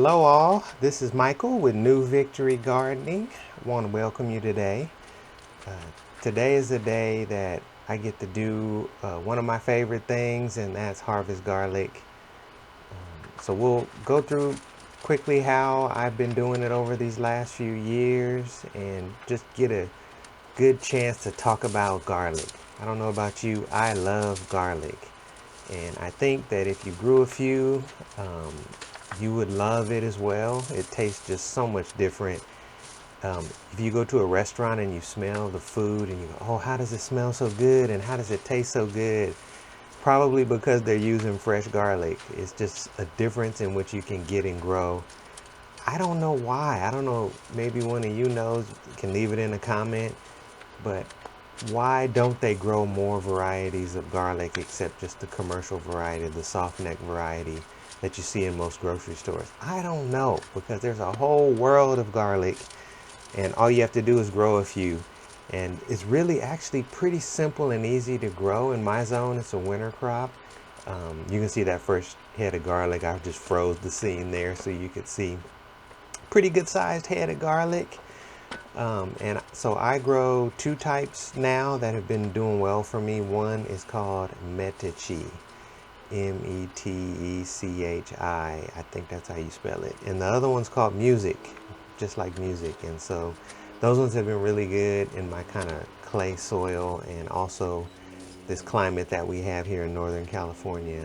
Hello all, this is Michael with New Victory Gardening. I want to welcome you today. Uh, Today is the day that I get to do one of my favorite things, and that's harvest garlic. So we'll go through quickly how I've been doing it over these last few years and just get a good chance to talk about garlic. I don't know about you, I love garlic. And I think that if you grew a few, um, you would love it as well. It tastes just so much different. If you go to a restaurant and you smell the food and you go, oh, how does it smell so good? And how does it taste so good? Probably because they're using fresh garlic. It's just a difference in what you can get and grow. I don't know why. I don't know. Maybe one of you knows, can leave it in a comment. But why don't they grow more varieties of garlic except just the commercial variety, the soft neck variety that you see in most grocery stores? I don't know, because there's a whole world of garlic and all you have to do is grow a few. And it's really actually pretty simple and easy to grow. In my zone, it's a winter crop. You can see that first head of garlic. I just froze the scene there so you could see pretty good sized head of garlic. And so I grow two types now that have been doing well for me. One is called Metechi, Metechii. I think that's how you spell it. And the other one's called Music, just like music. And so those ones have been really good in my kind of clay soil and also this climate that we have here in Northern California.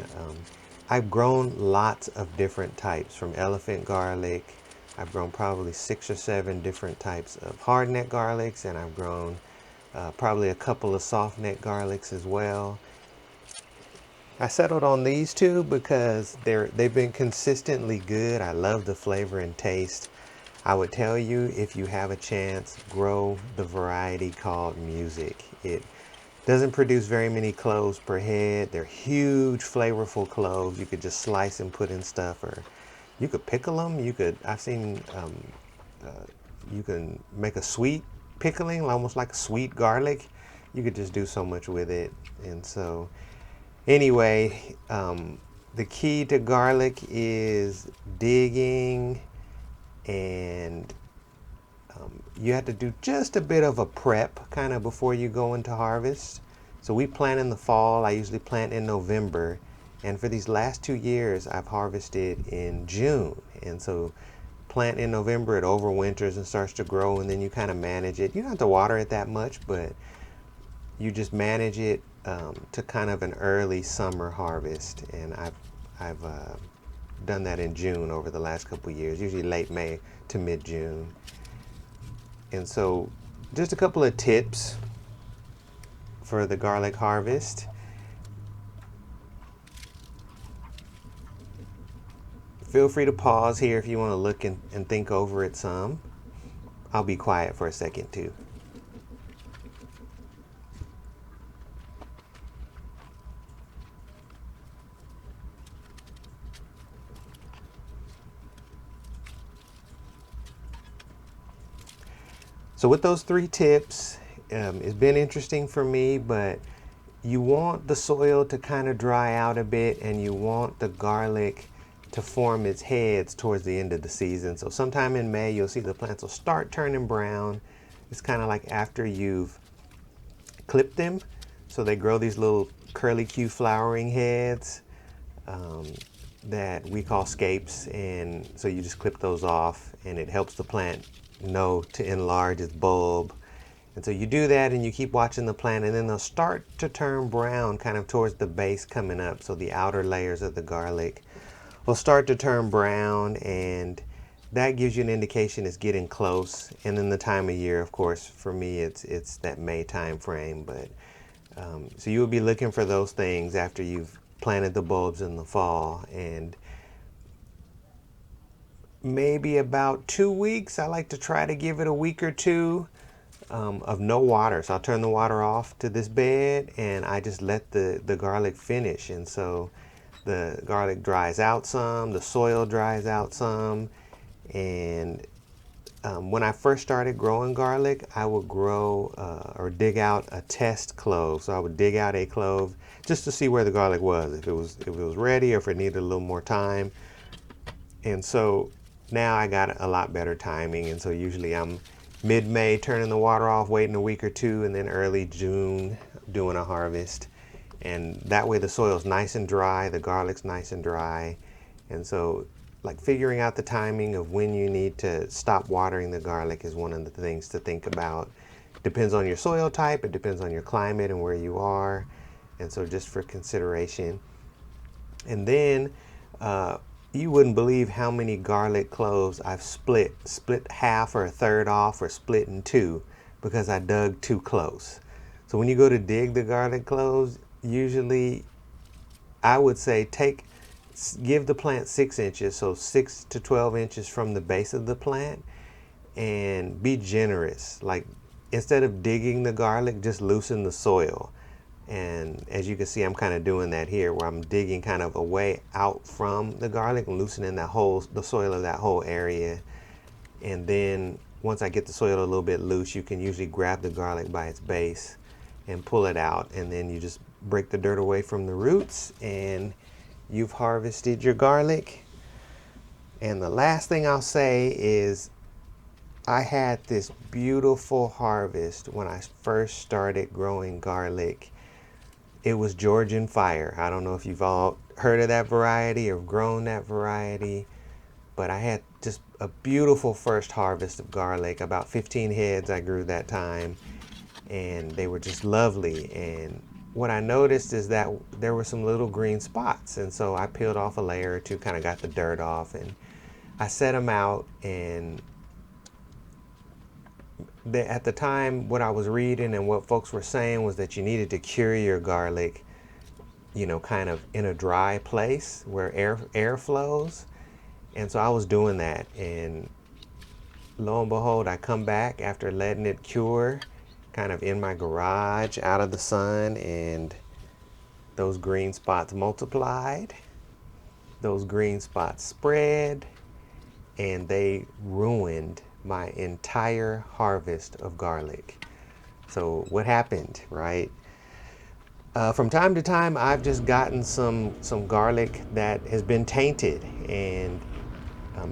I've grown lots of different types, from elephant garlic. I've grown probably 6 or 7 different types of hardneck garlics, and I've grown probably a couple of softneck garlics as well. I settled on these two because they've been consistently good. I love the flavor and taste. I would tell you, if you have a chance, grow the variety called Music. It doesn't produce very many cloves per head. They're huge, flavorful cloves. You could just slice and put in stuff, or you could pickle them. I've seen, you can make a sweet pickling, almost like a sweet garlic. You could just do so much with it. And so, anyway, the key to garlic is digging, and you have to do just a bit of a prep kind of before you go into harvest. So we plant in the fall. I usually plant in November. And for these last 2 years, I've harvested in June. And so plant in November, it overwinters and starts to grow, and then you kind of manage it. You don't have to water it that much, but you just manage it to kind of an early summer harvest. And I've done that in June over the last couple of years, usually late May to mid-June. And so just a couple of tips for the garlic harvest. Feel free to pause here if you want to look and think over it some. I'll be quiet for a second too. So with those 3 tips, it's been interesting for me, but you want the soil to kind of dry out a bit, and you want the garlic to form its heads towards the end of the season. So sometime in May, you'll see the plants will start turning brown. It's kind of like after you've clipped them. So they grow these little curly Q flowering heads um, that we call scapes. And so you just clip those off, and it helps the plant know to enlarge its bulb. And so you do that, and you keep watching the plant, and then they'll start to turn brown kind of towards the base coming up. So the outer layers of the garlic will start to turn brown, and that gives you an indication it's getting close. And then the time of year, of course, for me, it's that May time frame. But so you'll be looking for those things after you've planted the bulbs in the fall. And maybe about 2 weeks, I like to try to give it a week or two of no water. So I'll turn the water off to this bed, and I just let the garlic finish. And so the garlic dries out some, the soil dries out some. And when I first started growing garlic, I would grow or dig out a test clove. So I would dig out a clove just to see where the garlic was, if it was ready or if it needed a little more time. And so Now I got a lot better timing, and so usually I'm mid-May turning the water off, waiting a week or two, and then early June doing a harvest. And that way the soil's nice and dry, the garlic's nice and dry. And so like figuring out the timing of when you need to stop watering the garlic is one of the things to think about. Depends on your soil type, it depends on your climate and where you are. And so just for consideration. And then you wouldn't believe how many garlic cloves I've split half or a third off or split in two because I dug too close. So when you go to dig the garlic cloves, usually I would say give the plant 6 inches, so 6 to 12 inches from the base of the plant, and be generous. Like instead of digging the garlic, just loosen the soil. And as you can see, I'm kind of doing that here where I'm digging kind of away out from the garlic and loosening the soil of that whole area. And then once I get the soil a little bit loose, you can usually grab the garlic by its base and pull it out. And then you just break the dirt away from the roots and you've harvested your garlic. And the last thing I'll say is I had this beautiful harvest when I first started growing garlic. It was Georgian Fire. I don't know if you've all heard of that variety or grown that variety, but I had just a beautiful first harvest of garlic. About 15 heads I grew that time, and they were just lovely. And what I noticed is that there were some little green spots, and so I peeled off a layer or two, kind of got the dirt off, and I set them out. And at the time, what I was reading and what folks were saying was that you needed to cure your garlic, you know, kind of in a dry place where air flows. And so I was doing that, and lo and behold, I come back after letting it cure kind of in my garage out of the sun, and those green spots multiplied, those green spots spread, and they ruined my entire harvest of garlic. So what happened, right? From time to time, I've just gotten some garlic that has been tainted, and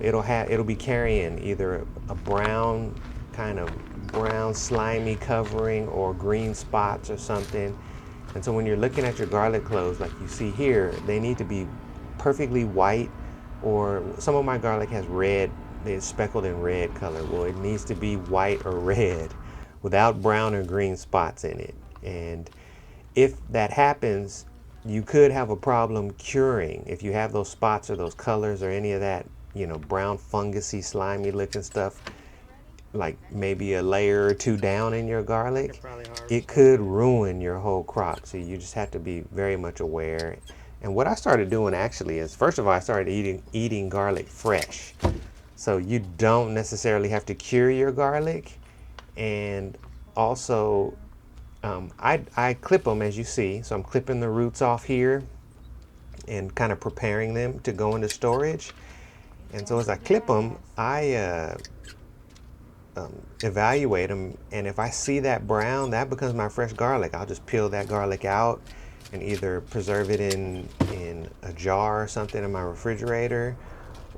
it'll be carrying either a brown slimy covering or green spots or something. And so when you're looking at your garlic cloves like you see here, they need to be perfectly white, or some of my garlic has red. It's speckled in red color. Well, it needs to be white or red without brown or green spots in it. And if that happens, you could have a problem curing. If you have those spots or those colors or any of that, you know, brown fungusy, slimy looking stuff, like maybe a layer or two down in your garlic, it could ruin your whole crop. So you just have to be very much aware. And what I started doing actually is, first of all, I started eating garlic fresh. So you don't necessarily have to cure your garlic. And also, I clip them as you see. So I'm clipping the roots off here and kind of preparing them to go into storage. And so as I clip them, I evaluate them. And if I see that brown, that becomes my fresh garlic. I'll just peel that garlic out and either preserve it in a jar or something in my refrigerator,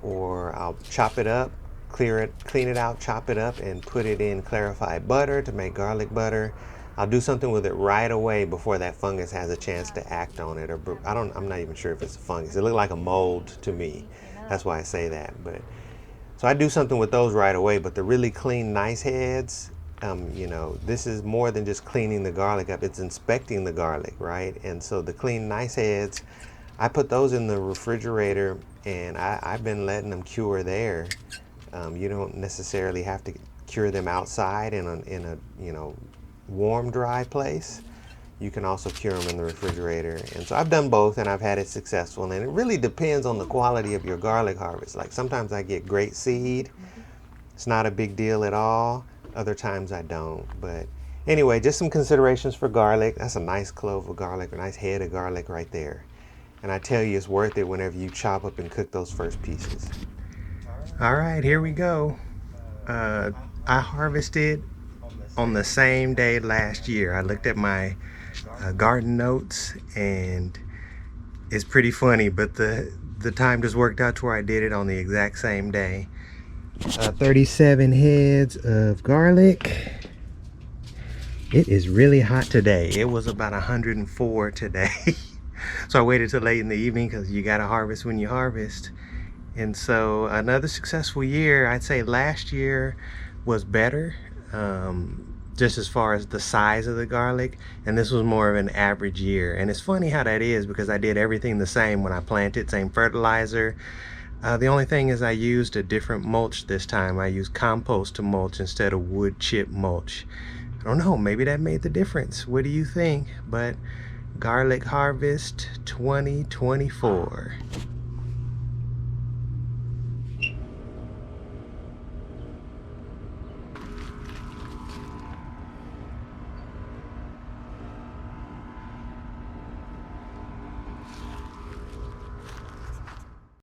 or I'll chop it up, clean it out, chop it up, and put it in clarified butter to make garlic butter. I'll do something with it right away before that fungus has a chance to act on it. Or I'm not even sure if it's a fungus. It looked like a mold to me. That's why I say that. But so I do something with those right away. But the really clean, nice heads, you know, this is more than just cleaning the garlic up. It's inspecting the garlic, right? And so the clean, nice heads, I put those in the refrigerator, and I've been letting them cure there. You don't necessarily have to cure them outside in a you know, warm, dry place. You can also cure them in the refrigerator. And so I've done both, and I've had it successful. And it really depends on the quality of your garlic harvest. Like sometimes I get great seed. It's not a big deal at all. Other times I don't. But anyway, just some considerations for garlic. That's a nice clove of garlic, a nice head of garlic right there. And I tell you, it's worth it whenever you chop up and cook those first pieces. All right, here we go. I harvested on the same day last year. I looked at my garden notes, and it's pretty funny, but the time just worked out to where I did it on the exact same day. 37 heads of garlic. It is really hot today. It was about 104 today. So I waited till late in the evening because you got to harvest when you harvest. And so another successful year. I'd say last year was better, just as far as the size of the garlic, and this was more of an average year. And it's funny how that is, because I did everything the same when I planted, same fertilizer. The only thing is I used a different mulch this time. I used compost to mulch instead of wood chip mulch. I don't know, maybe that made the difference. What do you think? But garlic harvest 2024.